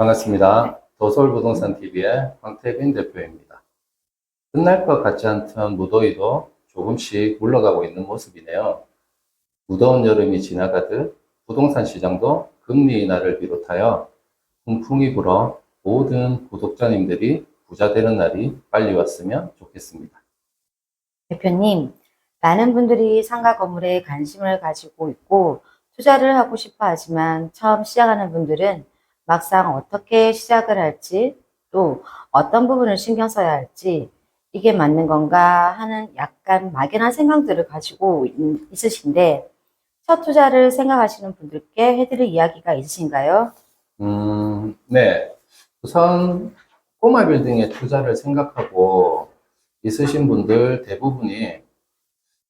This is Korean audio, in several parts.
반갑습니다. 도솔부동산TV의 황태빈 대표입니다. 끝날 것 같지 않던 무더위도 조금씩 물러가고 있는 모습이네요. 무더운 여름이 지나가듯 부동산 시장도 금리 인하를 비롯하여 훈풍이 불어 모든 구독자님들이 부자 되는 날이 빨리 왔으면 좋겠습니다. 대표님, 많은 분들이 상가 건물에 관심을 가지고 있고 투자를 하고 싶어 하지만 처음 시작하는 분들은 막상 어떻게 시작을 할지 또 어떤 부분을 신경 써야 할지 이게 맞는 건가 하는 약간 막연한 생각들을 가지고 있으신데 첫 투자를 생각하시는 분들께 해드릴 이야기가 있으신가요? 네. 우선 꼬마 빌딩에 투자를 생각하고 있으신 분들 대부분이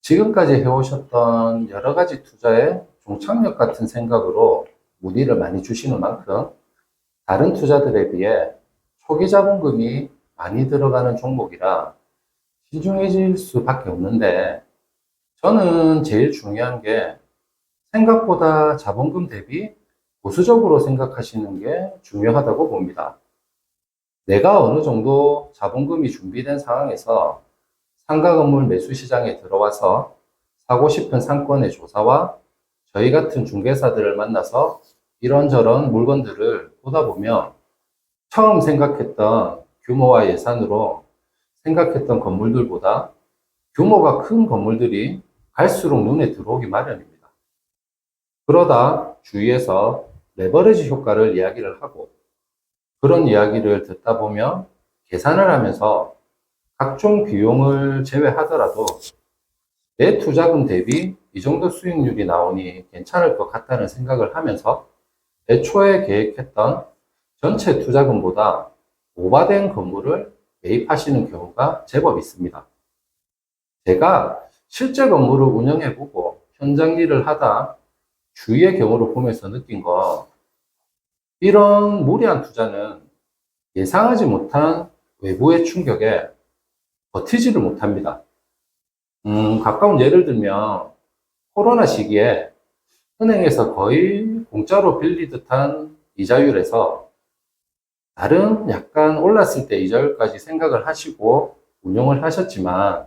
지금까지 해오셨던 여러 가지 투자의 종착역 같은 생각으로 문의를 많이 주시는 만큼 다른 투자들에 비해 초기 자본금이 많이 들어가는 종목이라 신중해질 수밖에 없는데, 저는 제일 중요한 게 생각보다 자본금 대비 보수적으로 생각하시는 게 중요하다고 봅니다. 내가 어느 정도 자본금이 준비된 상황에서 상가 건물 매수 시장에 들어와서 사고 싶은 상권의 조사와 저희 같은 중개사들을 만나서 이런저런 물건들을 보다 보면 처음 생각했던 규모와 예산으로 생각했던 건물들보다 규모가 큰 건물들이 갈수록 눈에 들어오기 마련입니다. 그러다 주위에서 레버리지 효과를 이야기를 하고, 그런 이야기를 듣다 보면 계산을 하면서 각종 비용을 제외하더라도 내 투자금 대비 이 정도 수익률이 나오니 괜찮을 것 같다는 생각을 하면서 애초에 계획했던 전체 투자금보다 오바된 건물을 매입하시는 경우가 제법 있습니다. 제가 실제 건물을 운영해보고 현장 일을 하다 주위의 경우를 보면서 느낀 건, 이런 무리한 투자는 예상하지 못한 외부의 충격에 버티지를 못합니다. 가까운 예를 들면 코로나 시기에 은행에서 거의 공짜로 빌리 듯한 이자율에서 다른 약간 올랐을 때 이자율까지 생각을 하시고 운용을 하셨지만,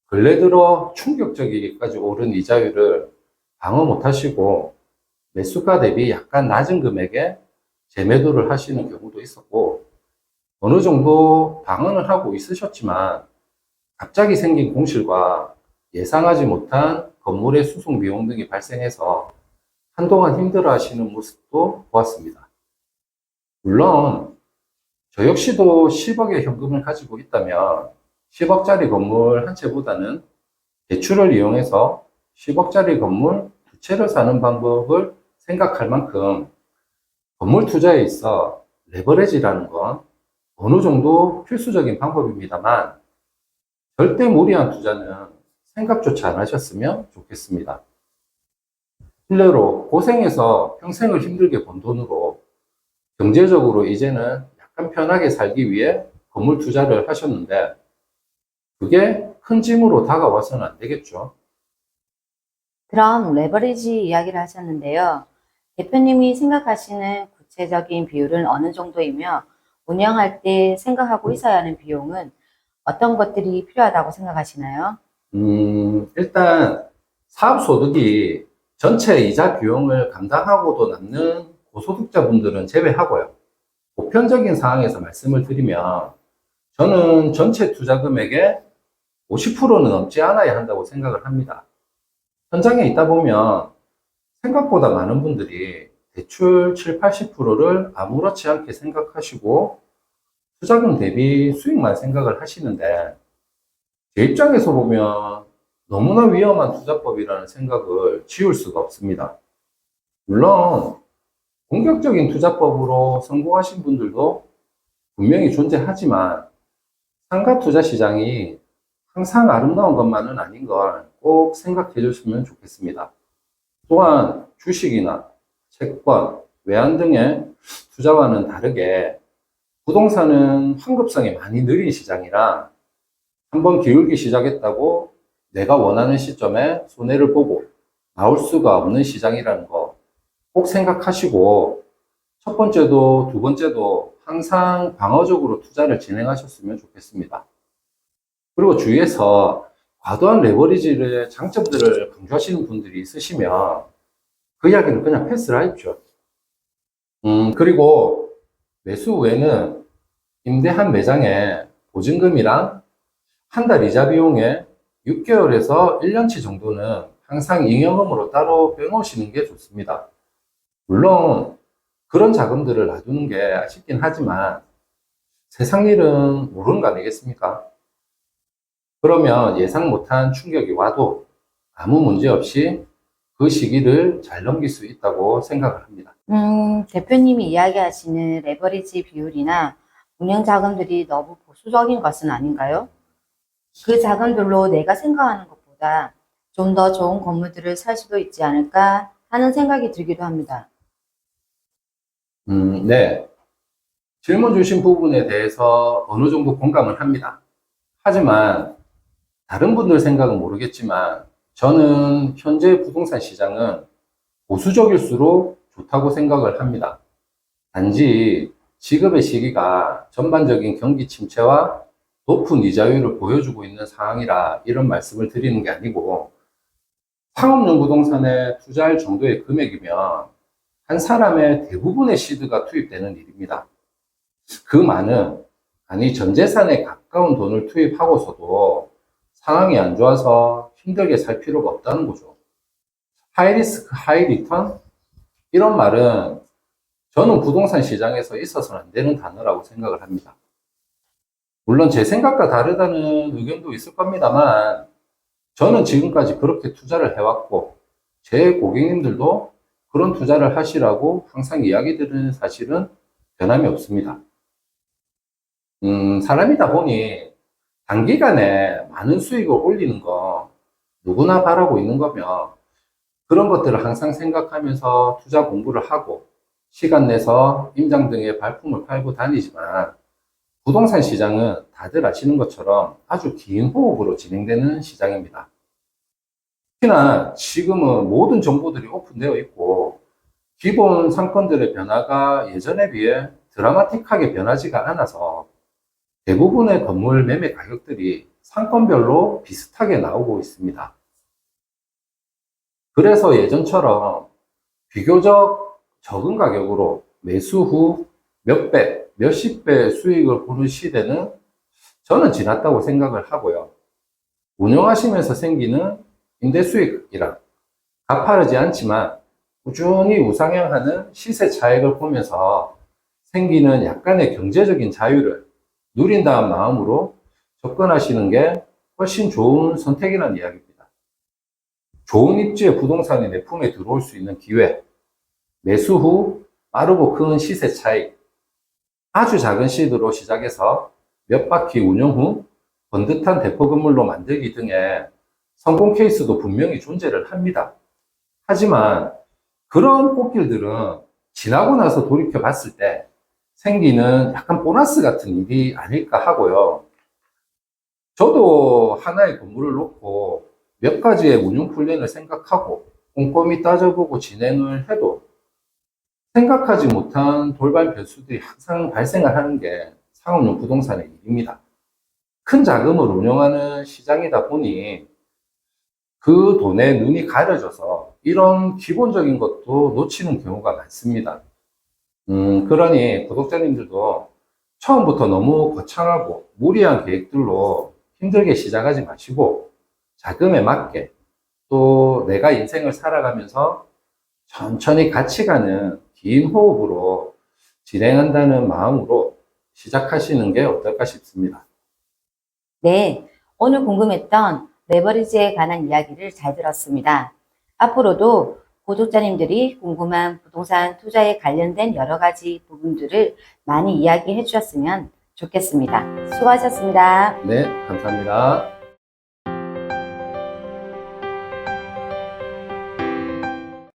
근래 들어 충격적이기까지 오른 이자율을 방어 못 하시고 매수가 대비 약간 낮은 금액에 재매도를 하시는 경우도 있었고, 어느 정도 방어를 하고 있으셨지만 갑자기 생긴 공실과 예상하지 못한 건물의 수송 비용 등이 발생해서 한동안 힘들어 하시는 모습도 보았습니다. 물론 저 역시도 10억의 현금을 가지고 있다면 10억짜리 건물 한 채보다는 대출을 이용해서 10억짜리 건물 두 채를 사는 방법을 생각할 만큼 건물 투자에 있어 레버리지라는 건 어느 정도 필수적인 방법입니다만, 절대 무리한 투자는 생각조차 안 하셨으면 좋겠습니다. 실례로 고생해서 평생을 힘들게 번 돈으로 경제적으로 이제는 약간 편하게 살기 위해 건물 투자를 하셨는데, 그게 큰 짐으로 다가와서는 안 되겠죠. 그럼 레버리지 이야기를 하셨는데요. 대표님이 생각하시는 구체적인 비율은 어느 정도이며 운영할 때 생각하고 있어야 하는 비용은 어떤 것들이 필요하다고 생각하시나요? 일단 사업 소득이 전체 이자 비용을 감당하고도 남는 고소득자분들은 제외하고요. 보편적인 상황에서 말씀을 드리면 저는 전체 투자 금액의 50%는 넘지 않아야 한다고 생각을 합니다. 현장에 있다 보면 생각보다 많은 분들이 대출 7, 80%를 아무렇지 않게 생각하시고 투자금 대비 수익만 생각을 하시는데, 제 입장에서 보면 너무나 위험한 투자법이라는 생각을 지울 수가 없습니다. 물론 공격적인 투자법으로 성공하신 분들도 분명히 존재하지만 상가 투자 시장이 항상 아름다운 것만은 아닌 걸 꼭 생각해 주시면 좋겠습니다. 또한 주식이나 채권, 외환 등의 투자와는 다르게 부동산은 환급성이 많이 느린 시장이라 한번 기울기 시작했다고 내가 원하는 시점에 손해를 보고 나올 수가 없는 시장이라는 거 꼭 생각하시고, 첫 번째도 두 번째도 항상 방어적으로 투자를 진행하셨으면 좋겠습니다. 그리고 주위에서 과도한 레버리지의 장점들을 강조하시는 분들이 있으시면 그 이야기는 그냥 패스를 하십시오. 그리고 매수 후에는 임대한 매장에 보증금이랑 한 달 이자 비용에 6개월에서 1년치 정도는 항상 잉여금으로 따로 빼놓으시는 게 좋습니다. 물론 그런 자금들을 놔두는 게 아쉽긴 하지만 세상 일은 모르는 거 아니겠습니까? 그러면 예상 못한 충격이 와도 아무 문제 없이 그 시기를 잘 넘길 수 있다고 생각을 합니다. 대표님이 이야기하시는 레버리지 비율이나 운영 자금들이 너무 보수적인 것은 아닌가요? 그 자금들로 내가 생각하는 것보다 좀 더 좋은 건물들을 살 수도 있지 않을까 하는 생각이 들기도 합니다. 네. 질문 주신 부분에 대해서 어느 정도 공감을 합니다. 하지만 다른 분들 생각은 모르겠지만 저는 현재 부동산 시장은 보수적일수록 좋다고 생각을 합니다. 단지 지금의 시기가 전반적인 경기 침체와 높은 이자율을 보여주고 있는 상황이라 이런 말씀을 드리는 게 아니고 상업용 부동산에 투자할 정도의 금액이면 한 사람의 대부분의 시드가 투입되는 일입니다. 그 많은, 아니 전 재산에 가까운 돈을 투입하고서도 상황이 안 좋아서 힘들게 살 필요가 없다는 거죠. 하이 리스크, 하이 리턴? 이런 말은 저는 부동산 시장에서 있어서는 안 되는 단어라고 생각을 합니다. 물론 제 생각과 다르다는 의견도 있을 겁니다만 저는 지금까지 그렇게 투자를 해왔고 제 고객님들도 그런 투자를 하시라고 항상 이야기 드리는 사실은 변함이 없습니다. 사람이다 보니 단기간에 많은 수익을 올리는 거 누구나 바라고 있는 거며 그런 것들을 항상 생각하면서 투자 공부를 하고 시간 내서 임장 등의 발품을 팔고 다니지만 부동산 시장은 다들 아시는 것처럼 아주 긴 호흡으로 진행되는 시장입니다. 특히나 지금은 모든 정보들이 오픈되어 있고 기본 상권들의 변화가 예전에 비해 드라마틱하게 변하지가 않아서 대부분의 건물 매매 가격들이 상권별로 비슷하게 나오고 있습니다. 그래서 예전처럼 비교적 적은 가격으로 매수 후 몇 배, 몇십 배 수익을 보는 시대는 저는 지났다고 생각을 하고요. 운영하시면서 생기는 임대 수익이랑 가파르지 않지만 꾸준히 우상향하는 시세 차익을 보면서 생기는 약간의 경제적인 자유를 누린다는 마음으로 접근하시는 게 훨씬 좋은 선택이라는 이야기입니다. 좋은 입지의 부동산이 내 품에 들어올 수 있는 기회, 매수 후 빠르고 큰 시세 차익, 아주 작은 시드로 시작해서 몇 바퀴 운영 후 번듯한 대포 건물로 만들기 등의 성공 케이스도 분명히 존재를 합니다. 하지만 그런 꽃길들은 지나고 나서 돌이켜 봤을 때 생기는 약간 보너스 같은 일이 아닐까 하고요. 저도 하나의 건물을 놓고 몇 가지의 운영 플랜을 생각하고 꼼꼼히 따져보고 진행을 해도 생각하지 못한 돌발 변수들이 항상 발생을 하는 게 상업용 부동산의 일입니다. 큰 자금을 운영하는 시장이다 보니 그 돈에 눈이 가려져서 이런 기본적인 것도 놓치는 경우가 많습니다. 그러니 구독자님들도 처음부터 너무 거창하고 무리한 계획들로 힘들게 시작하지 마시고 자금에 맞게 또 내가 인생을 살아가면서 천천히 같이 가는 긴 호흡으로 진행한다는 마음으로 시작하시는 게 어떨까 싶습니다. 네, 오늘 궁금했던 레버리지에 관한 이야기를 잘 들었습니다. 앞으로도 구독자님들이 궁금한 부동산 투자에 관련된 여러 가지 부분들을 많이 이야기해 주셨으면 좋겠습니다. 수고하셨습니다. 네, 감사합니다.